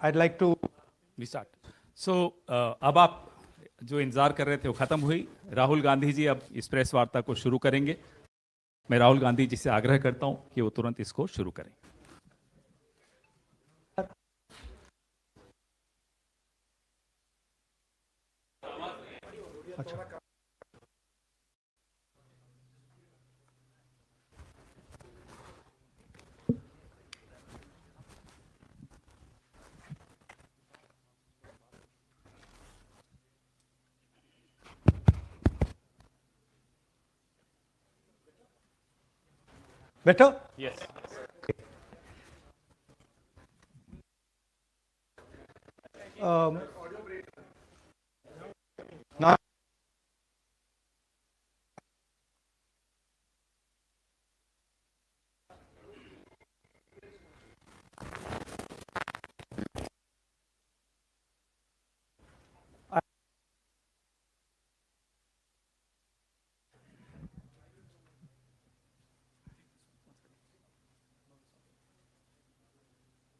I'd like to start. So, अब आप जो इंतजार कर रहे थे वो खत्म हुई. राहुल गांधी जी अब इस प्रेस वार्ता को शुरू करेंगे. मैं राहुल गांधी जी से आग्रह करता हूं कि वो तुरंत इसको शुरू करें. अच्छा. Better? Yes.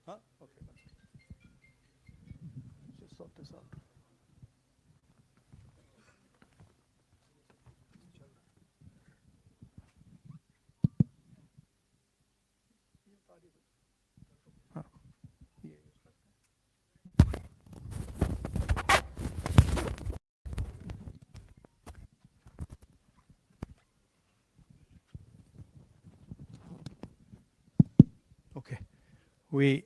Now, okay. Just sort this out. Okay, we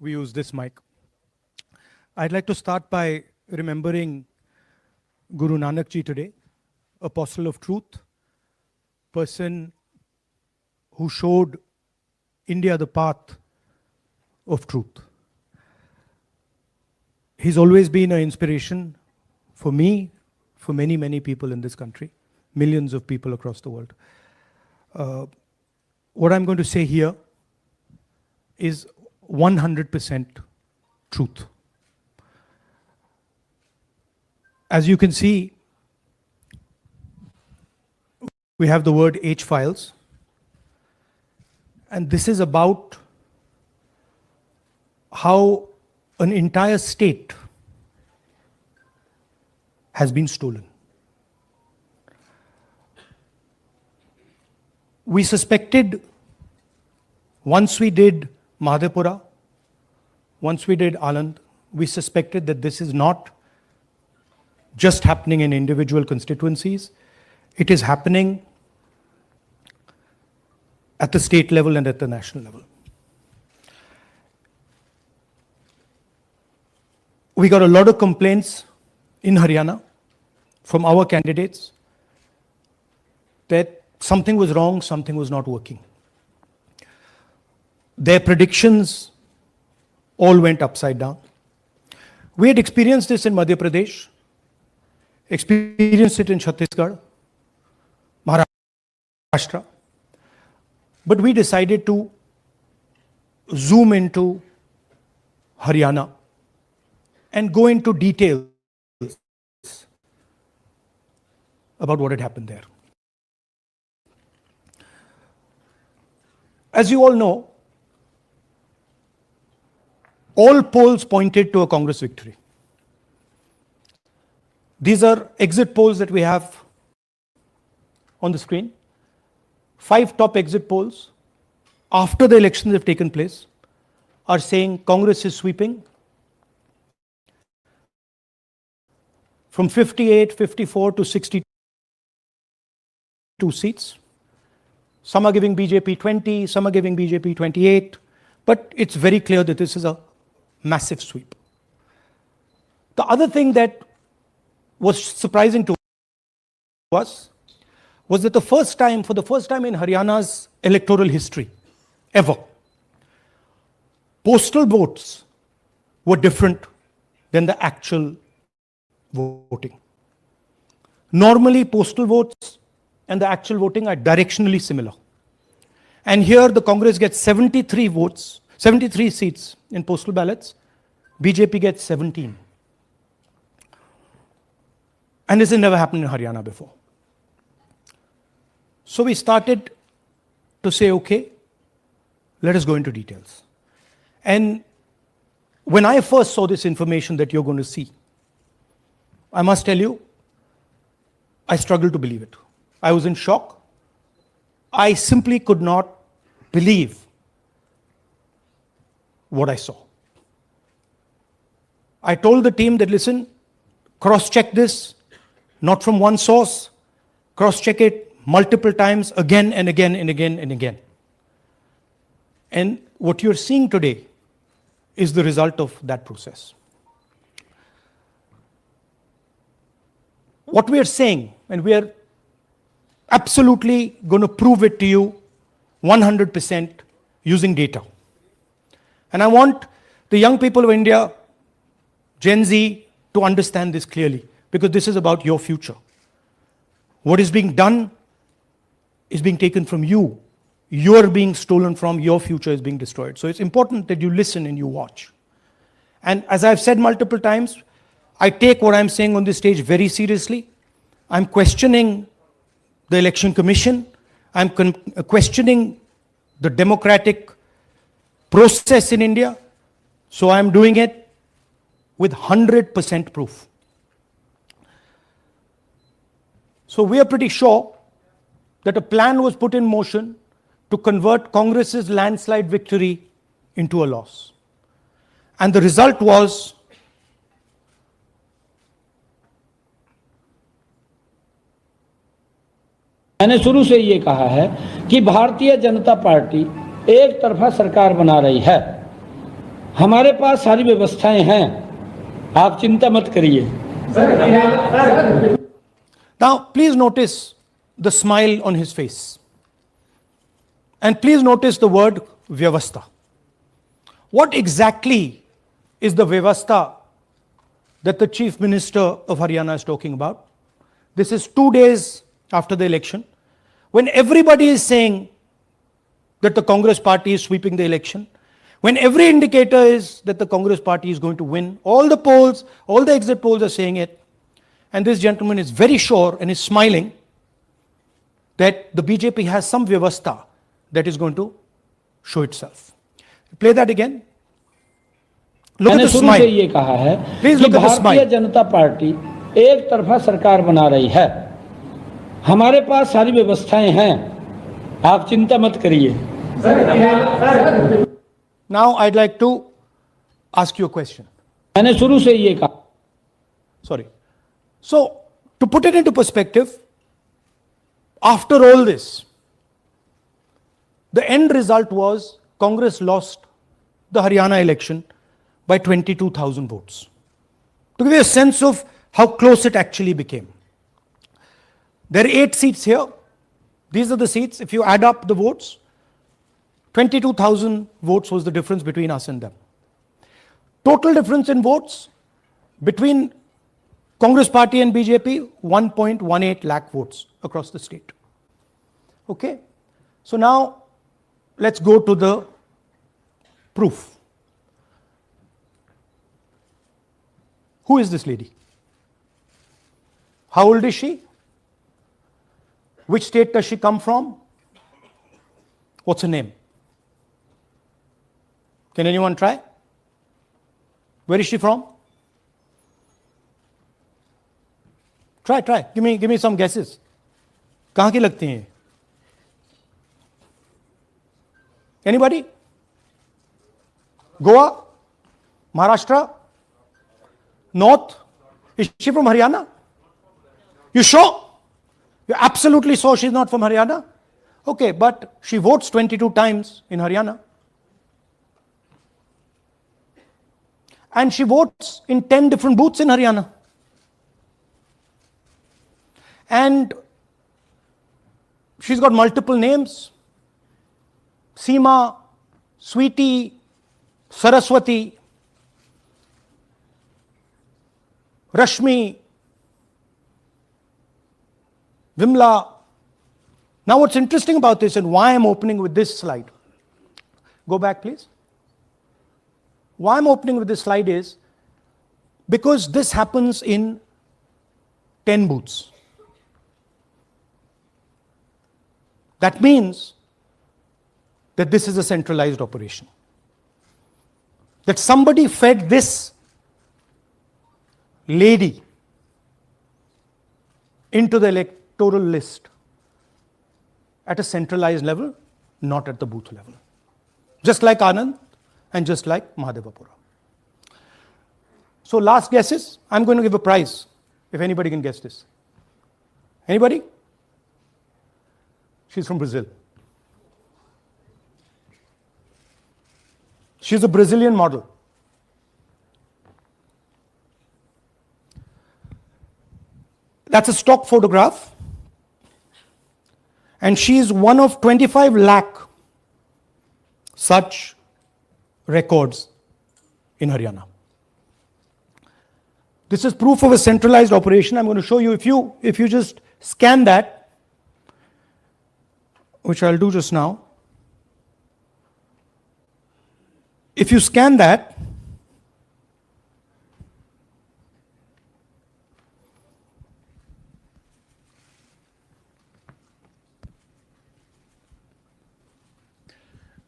use this mic. I'd like to start by remembering Guru Nanak Ji today, apostle of truth, person who showed India the path of truth. He's always been an inspiration for me, for many, many people in this country, millions of people across the world. What I'm going to say here is 100% truth. As you can see, we have the word H files, and this is about how an entire state has been stolen. We suspected, once we did Madhepura, once we did Anand, we suspected that this is not just happening in individual constituencies, it is happening at the state level and at the national level. We got a lot of complaints in Haryana from our candidates that something was wrong, something was not working. Their predictions all went upside down. We had experienced this in Madhya Pradesh, experienced it in Chhattisgarh, Maharashtra, but we decided to zoom into Haryana and go into details about what had happened there. As you all know, all polls pointed to a Congress victory. These are exit polls that we have on the screen. 5 top exit polls after the elections have taken place are saying Congress is sweeping from 58, 54 to 62 seats. Some are giving BJP 20, some are giving BJP 28, but it's very clear that this is a massive sweep. The other thing that was surprising to us was that for the first time in Haryana's electoral history, ever, postal votes were different than the actual voting. Normally, postal votes and the actual voting are directionally similar. And here the Congress gets 73 votes, 73 seats in postal ballots. BJP gets 17. And this has never happened in Haryana before. So we started to say, okay, let us go into details. And When I first saw this information that you're going to see, I must tell you, I struggled to believe it. I was in shock. I simply could not believe what I saw. I told the team that, listen, cross-check this, not from one source, cross-check it multiple times, again and again and again and again. And what you're seeing today is the result of that process. What we are saying, and we are absolutely going to prove it to you 100% using data. And I want the young people of India, Gen Z, to understand this clearly, because this is about your future. What is being done is being taken from you. You're being stolen from, your future is being destroyed. So it's important that you listen and you watch. And as I've said multiple times, I take what I'm saying on this stage very seriously. I'm questioning the Election Commission. I'm questioning the democratic process in India. So I'm doing it with 100% proof. So we are pretty sure that a plan was put in motion to convert Congress's landslide victory into a loss. And the result was मैंने शुरू से ये कहा है कि Bharatiya Janata party एक तरफा सरकार बना रही है। हमारे पास सारी व्यवस्थाएं हैं, आप चिंता मत करिए। Now, please notice the smile on his face. And please notice the word vyavastha. What exactly is the vyavastha that the Chief Minister of Haryana is talking about? This is 2 days after the election, when everybody is saying that the Congress party is sweeping the election, when every indicator is that the Congress party is going to win, all the polls, all the exit polls are saying it, and this gentleman is very sure and is smiling that the BJP has some vyavastha that is going to show itself. Play that again. Look at मैंने the शुरू से smile. ये कहा है Please कि look at the भारतीय smile. जनता party एक तरफा सरकार बना रही है। हमारे पास सारी व्यवस्थाएं हैं, आप चिंता मत करिए। Now I'd like to ask you a question. मैंने शुरू से ये कहा Sorry. So, to put it into perspective, after all this, the end result was Congress lost the Haryana election by 22,000 votes. To give you a sense of how close it actually became. There are 8 seats here. These are the seats. If you add up the votes, 22,000 votes was the difference between us and them. Total difference in votes between Congress party and BJP, 1.18 lakh votes across the state. Okay? So now, let's go to the proof. Who is this lady? How old is she? Which state does she come from? What's her name? Can anyone try? Where is she from? Try. Give me some guesses. कहाँ की लगती हैं? Anybody? Goa? Maharashtra? North? Is she from Haryana? You sure? You're absolutely sure she's not from Haryana? Okay, but she votes 22 times in Haryana. And she votes in 10 different booths in Haryana. And she's got multiple names. Seema, Sweetie, Saraswati, Rashmi, Vimla. Now what's interesting about this and why I'm opening with this slide. Go back please. Why I'm opening with this slide is because this happens in 10 booths. That means that this is a centralized operation. that somebody fed this lady into the electoral list at a centralized level, not at the booth level. Just like Anand and just like Mahadevapura. So last guesses, I'm going to give a prize if anybody can guess this. Anybody? She's from Brazil. She's a Brazilian model. That's a stock photograph. And she's one of 25 lakh such records in Haryana. This is proof of a centralized operation. I'm going to show you, if you just scan that, which I'll do just now. If you scan that,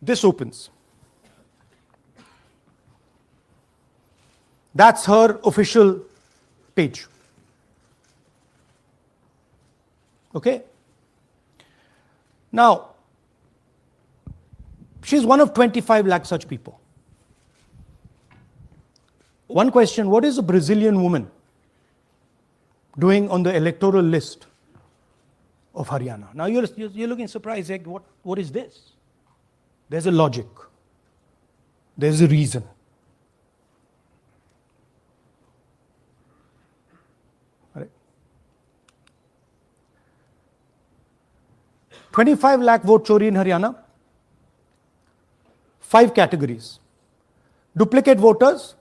this opens. That's her official page. Okay? Now, she's one of 25 lakh such people. One question, what is a Brazilian woman doing on the electoral list of Haryana? Now you're looking surprised, like, what is this? There's a logic. There's a reason. Right? 25 lakh vote Chori in Haryana. 5 categories. Duplicate voters,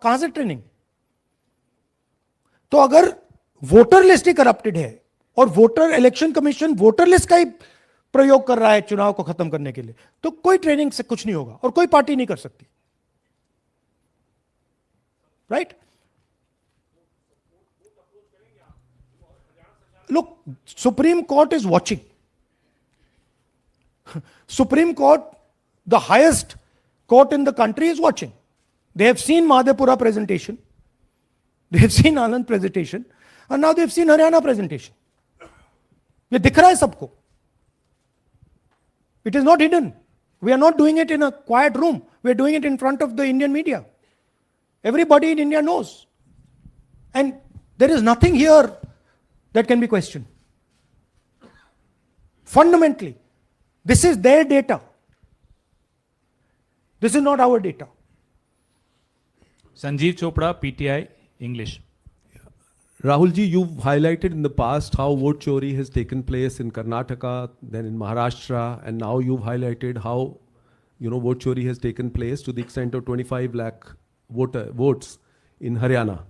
कहां से training? तो अगर voter list ही corrupted है और voter election commission voter list का ही प्रयोग कर रहा है चुनाव को खत्म करने के लिए, तो कोई ट्रेनिंग से कुछ नहीं होगा और कोई पार्टी नहीं कर सकती, right? Look, Supreme Court is watching. Supreme Court, the highest court in the country, is watching. They have seen Madhepura presentation, they have seen Anand presentation, and now they have seen Haryana presentation. ये दिख रहा है सबको. It is not hidden. We are not doing it in a quiet room. We are doing it in front of the Indian media. Everybody in India knows. And there is nothing here that can be questioned. Fundamentally, this is their data. This is not our data. Sanjeev Chopra, PTI, English. Rahul ji, you've highlighted in the past how vote chori has taken place in Karnataka, then in Maharashtra, and now you've highlighted how, vote chori has taken place to the extent of 25 lakh votes in Haryana.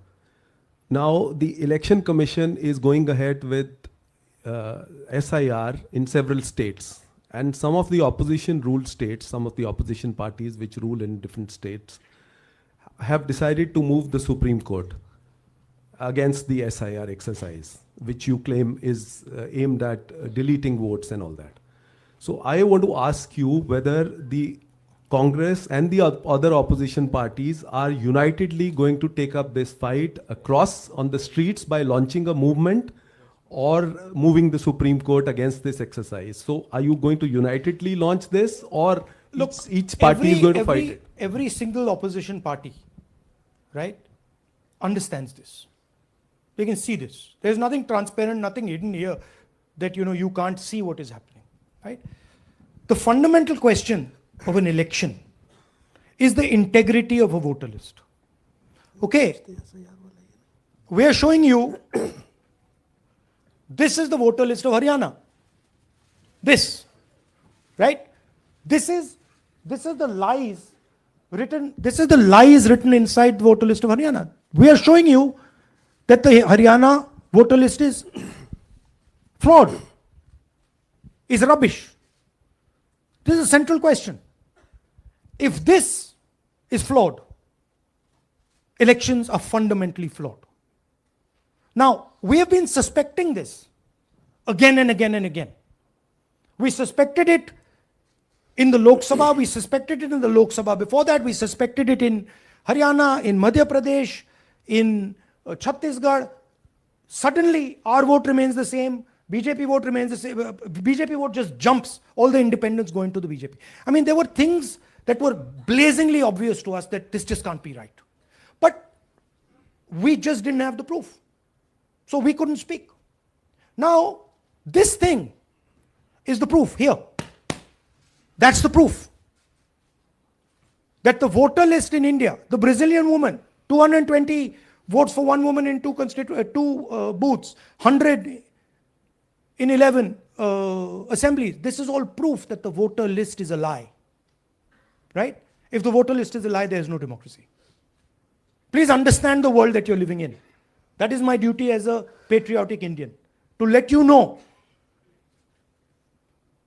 Now, the Election Commission is going ahead with SIR in several states. And some of the opposition ruled states, some of the opposition parties which rule in different states, have decided to move the Supreme Court against the SIR exercise, which you claim is aimed at deleting votes and all that. So I want to ask you whether the Congress and the other opposition parties are unitedly going to take up this fight across on the streets by launching a movement or moving the Supreme Court against this exercise. So are you going to unitedly launch this, or Look, each party is going to fight it? Every single opposition party, right, understands this. They can see this. There's nothing transparent, nothing hidden here that you can't see what is happening, right? The fundamental question of an election is the integrity of a voter list. Okay, we are showing you this is the voter list of Haryana. This, right? This is the lies written. This is the lies written inside the voter list of Haryana. We are showing you that the Haryana voter list is fraud, is rubbish. This is a central question. If this is flawed, elections are fundamentally flawed. Now, we have been suspecting this again and again and again. We suspected it in the Lok Sabha, we suspected it in the Lok Sabha before that, we suspected it in Haryana, in Madhya Pradesh, in Chhattisgarh. Suddenly, our vote remains the same, BJP vote remains the same, BJP vote just jumps, all the independents go into the BJP. I mean, there were things that were blazingly obvious to us that this just can't be right. But we just didn't have the proof. So we couldn't speak. Now, this thing is the proof here. That's the proof. That the voter list in India, the Brazilian woman, 220 votes for one woman in two booths, 100 in 11 assemblies. This is all proof that the voter list is a lie. Right? If the voter list is a lie, there is no democracy. Please understand the world that you're living in. That is my duty as a patriotic Indian, to let you know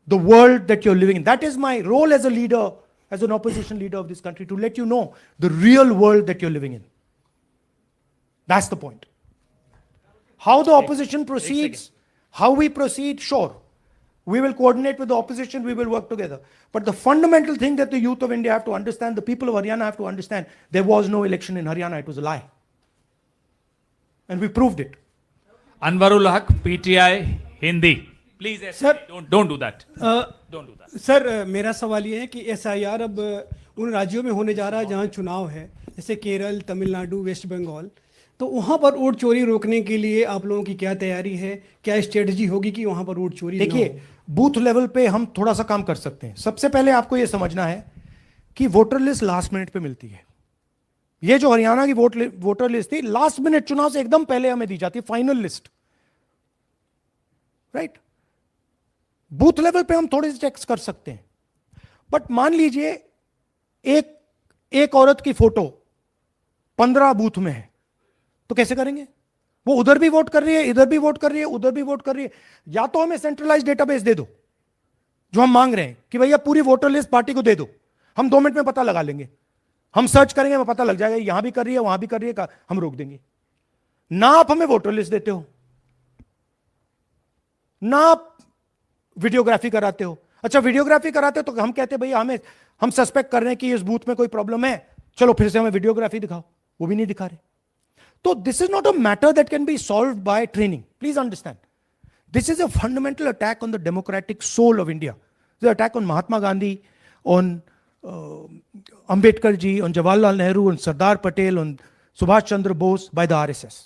the world that you're living in. That is my role as a leader, as an opposition leader of this country, to let you know the real world that you're living in. That's the point. How the opposition proceeds, how we proceed, sure. We will coordinate with the opposition, we will work together. But the fundamental thing that the youth of India have to understand, the people of Haryana have to understand, there was no election in Haryana, it was a lie. And we proved it. Anwarul Haq, PTI, Hindi. Please, Sir, don't do that. Don't do that. Sir मेरा सवाल ये है कि SIR अब उन राज्यों में होने जा रहा है जहाँ चुनाव है, जैसे केरल, तमिलनाडु, वेस्ट बंगाल, तो वहाँ पर वोट चोरी रोकने के लिए आप लोगों की क्या तैयारी है, क्या स्ट्रेटजी होगी कि वहाँ पर वोट चोरी? देखिए, बूथ लेवल पे हम थोड़ा सा काम कर सकते हैं. सबसे पहले आपको ये समझना है कि वोटर लिस्ट लास्ट मिनट पे मिलती है. ये जो हरियाणा की वोटर लिस्ट थी, लास्ट मिनट चुनाव से एकदम पहले हमें दी जाती है final list. Right? Booth level पे हम थोड़े से चेक्स कर सकते हैं. बट मान लीजिए एक औरत की फोटो 15 बूथ में है, तो कैसे करेंगे? वो उधर भी वोट कर रही है, इधर भी वोट कर रही है, उधर भी वोट कर रही है। या तो हमें सेंट्रलाइज डेटाबेस दे दो, जो हम मांग रहे हैं कि भैया पूरी वोटर लिस्ट पार्टी को दे दो, हम 2 मिनट में पता लगा लेंगे, हम सर्च करेंगे, हमें पता लग जाएगा यहां भी कर रही है, वहां भी कर रही है, हम रोक देंगे। ना आप हमें वोटर लिस्ट देते हो, ना आप वीडियोग्राफी कराते हो। अच्छा, वीडियोग्राफी कराते हो तो हम कहते हैं भैया हम सस्पेक्ट कर रहे हैं कि इस बूथ में कोई प्रॉब्लम है, चलो फिर से हमें वीडियोग्राफी दिखाओ, वो भी नहीं दिखा रहे। तो this is not a matter that can be solved by training, please understand. This is a fundamental attack on the democratic soul of India. It's an attack on Mahatma Gandhi, on Ambedkar ji, on Jawaharlal Nehru, on Sardar Patel, on Subhash Chandra Bose by the RSS.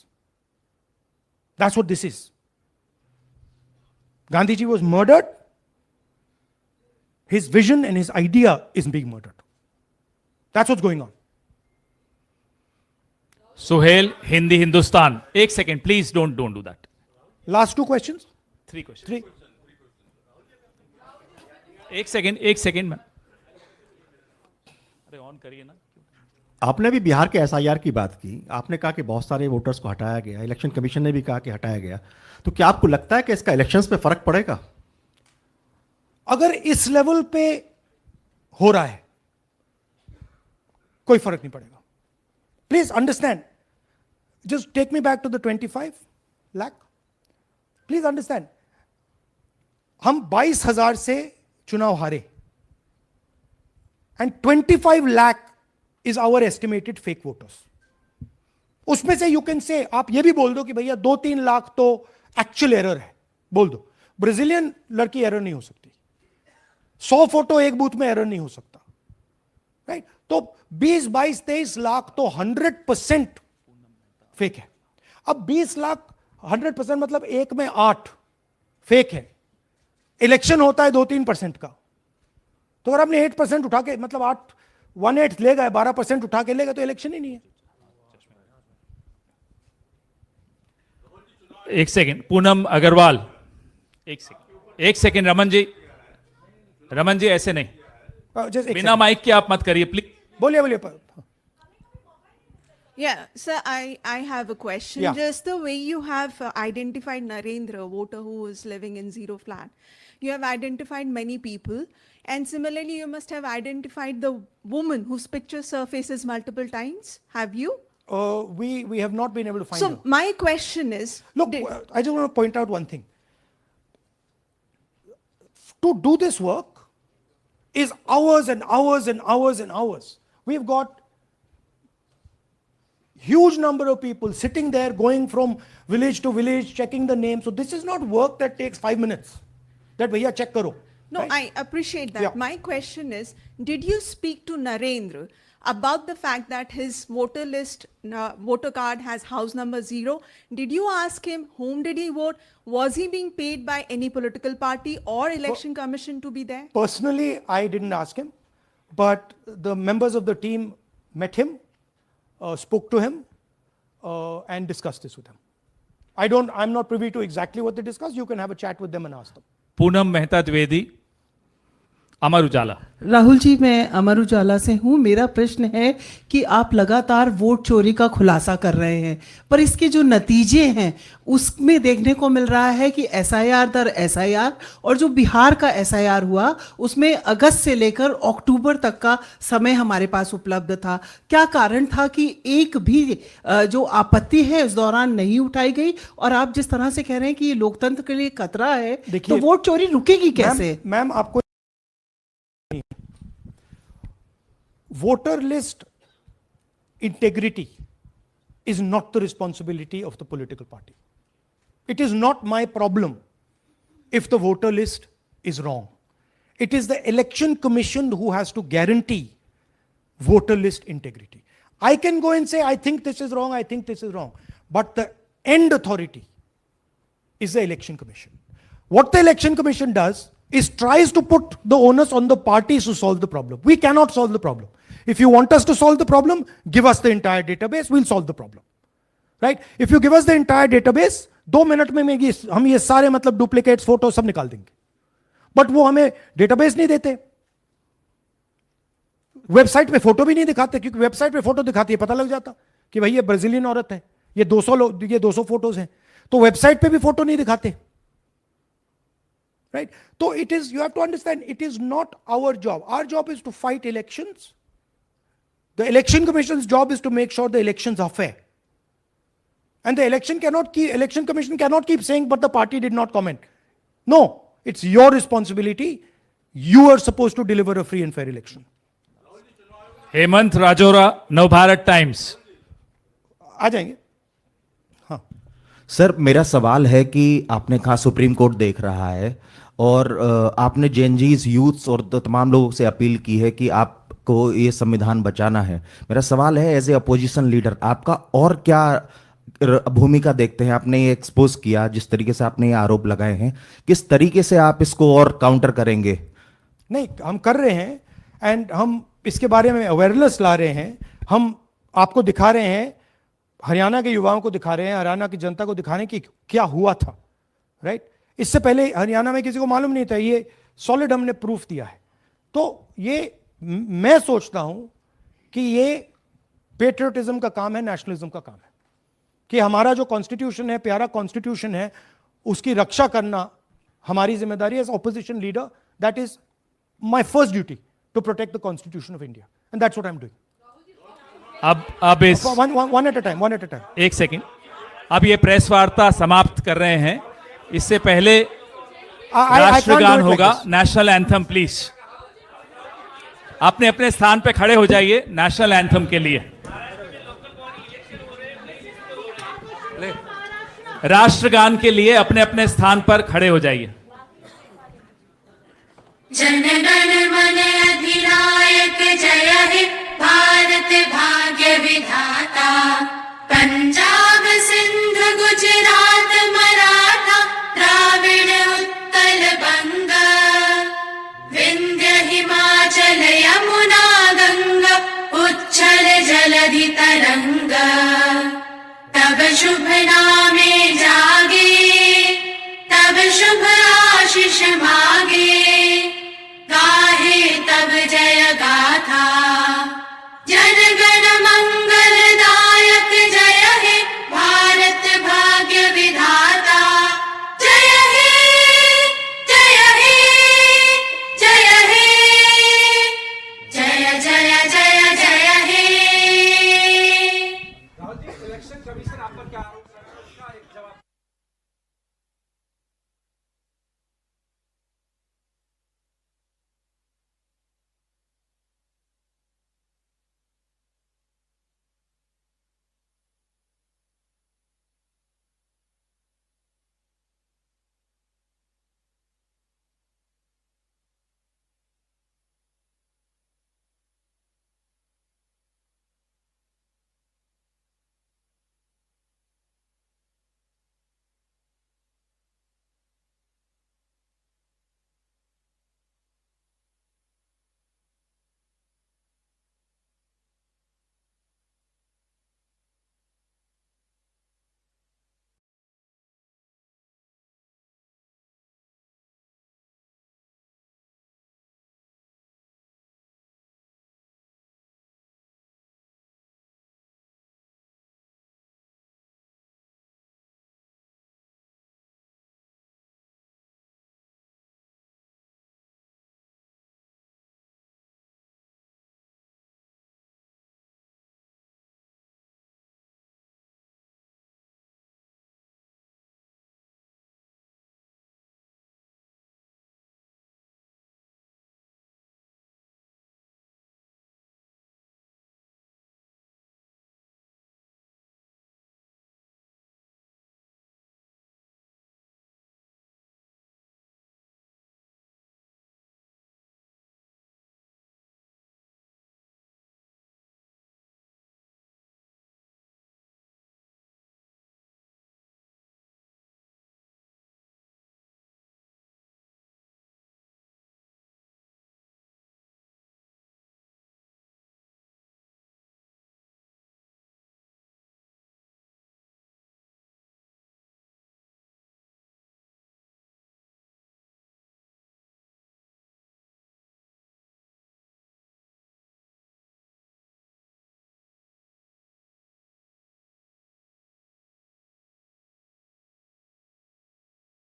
That's what this is. Gandhi ji was murdered. His vision and his idea is being murdered. That's what's going on. Suhel, Hindi Hindustan. एक second please, don't do that. Last 2 questions? 3 question. 3. एक second ma'am, अरे on करिए ना। आपने भी बिहार के SIR की बात की, आपने कहा कि बहुत सारे वोटर्स को हटाया गया, इलेक्शन कमीशन ने भी कहा कि हटाया गया, तो क्या आपको लगता है कि इसका इलेक्शंस पे फर्क पड़ेगा? अगर इस लेवल पे हो रहा है, कोई फर्क नहीं पड़ेगा। Please understand, just take me back to the 25 lakh. Please understand, हम 22,000 से चुनाव हारे, and 25 lakh is our estimated fake voters. उसमें से यू कैन से, आप ये भी बोल दो कि भैया 2-3 लाख तो एक्चुअल एरर है, बोल दो। ब्राजीलियन लड़की एरर नहीं हो सकती, 100 फोटो एक बूथ में एरर नहीं हो सकता, राइट? तो 20, 22, 23 लाख तो 100% फेक है। अब 20 लाख 100% मतलब 1 में 8 फेक है। इलेक्शन होता है 2-3% का, तो अगर आपने 8% उठा के, मतलब 1/8 ले गए, 12% उठा के ले गए, तो इलेक्शन ही नहीं है। एक सेकेंड, पूनम अग्रवाल, एक सेकेंड रमन जी ऐसे नहीं, बिना माइक के आप मत करिए प्लीज। बोलिए। Yeah, sir, I have a question. Yeah. Just the way you have identified Narendra, voter who is living in zero flat, you have identified many people, and similarly, you must have identified the woman whose picture surfaces multiple times. Have you? We have not been able to find So her. my question is, Look, I just want to point out one thing. To do this work is hours and hours and hours and hours. We've got huge number of people sitting there, going from village to village, checking the names. So this is not work that takes 5 minutes. That bhaiya check karo. no, right? I appreciate that. Yeah. My question is, did you speak to Narendra about the fact that his voter list, voter card has house number 0? Did you ask him whom did he vote? Was he being paid by any political party or election commission to be there? Personally, I didn't ask him, but the members of the team met him, spoke to him, and discussed this with him. I'm not privy to exactly what they discussed. You can have a chat with them and ask them. Poonam Mehta Dwivedi, Amar Ujala. Rahul ji, मैं अमर उजाला से हूँ। मेरा प्रश्न है कि आप लगातार vote चोरी का खुलासा कर रहे हैं, पर इसके जो नतीजे हैं उसमें देखने को मिल रहा है कि एसआईआर दर एसआईआर, और जो बिहार का एसआईआर हुआ उसमें अगस्त से लेकर अक्टूबर तक का समय हमारे पास उपलब्ध था। क्या कारण था कि एक भी जो आपत्ति है उस दौरान नहीं उठाई गई? और आप जिस तरह से कह रहे हैं कि ये लोकतंत्र के लिए खतरा है, तो वोट चोरी रुकेगी कैसे? मैम, आपको voter list integrity is not the responsibility of the political party. It is not my problem if the voter list is wrong. It is the election commission who has to guarantee voter list integrity. I can go and say, I think this is wrong, I think this is wrong. But the end authority is the election commission. What the election commission does is tries to put the onus on the parties to solve the problem. We cannot solve the problem. If you want us to solve the problem, give us the entire database, we'll solve the problem. Right? If you give us the entire database, 2 minute में हम ये सारे मतलब duplicates photo सब निकाल देंगे. But वो हमें डेटाबेस नहीं देते, वेबसाइट पे फोटो भी नहीं दिखाते, क्योंकि वेबसाइट पे फोटो दिखाती है पता लग जाता कि भाई ये ब्राजीलियन औरत है, ये 200 लोग, ये 200 फोटोज हैं, तो वेबसाइट पे भी फोटो नहीं दिखाते, राइट? तो it is, you have to understand, it is not our job. Our job is to fight elections. The election commission's job is to make sure the elections are fair. And the election commission cannot keep saying, but the party did not comment. No, it's your responsibility. You are supposed to deliver a free and fair election. Hemant Rajora, Navbharat Times. आ जाएंगे. हाँ. Sir, मेरा सवाल है कि आपने कहा supreme court देख रहा है और आपने जेएनजीज, यूथ्स और तमाम लोगों से अपील की है कि आपको ये संविधान बचाना है. मेरा सवाल है, एज ए अपोजिशन लीडर आपका और क्या भूमिका देखते हैं? आपने ये एक्सपोज किया, जिस तरीके से आपने ये आरोप लगाए हैं, किस तरीके से आप इसको और काउंटर करेंगे? नहीं, हम कर रहे हैं एंड हम इसके बारे में अवेयरनेस ला रहे हैं. हम आपको दिखा रहे हैं, हरियाणा के युवाओं को दिखा रहे हैं, हरियाणा की जनता को दिखा रहे हैं कि क्या हुआ था, राइट? इससे पहले हरियाणा में किसी को मालूम नहीं था, ये सॉलिड हमने प्रूफ दिया है. तो ये मैं सोचता हूं कि ये पेट्रियोटिज्म का काम है, नेशनलिज्म का काम है, कि हमारा जो कॉन्स्टिट्यूशन है, प्यारा कॉन्स्टिट्यूशन है, उसकी रक्षा करना हमारी जिम्मेदारी है. As opposition leader, that is my first duty, to protect the constitution of India, and that's what I am doing. अब इस वन एट अ टाइम. एक सेकंड, अब ये प्रेस वार्ता समाप्त कर रहे हैं. इससे पहले राष्ट्रगान होगा, नेशनल एंथम प्लीज. अपने अपने स्थान पे खड़े हो जाइए नेशनल एंथम के लिए. राष्ट्रगान के लिए अपने अपने स्थान पर खड़े हो जाइए. जनगण मन अधिनायक जय हे भारत भाग्य विधाता. पंजाब सिंध गुजरात मराठा द्राविड़ उत्कल बंगा. विंध्य हिमाचल यमुना गंगा उच्छल जलधि तरंगा. तब शुभ नामे जागे, तब शुभ आशीष मा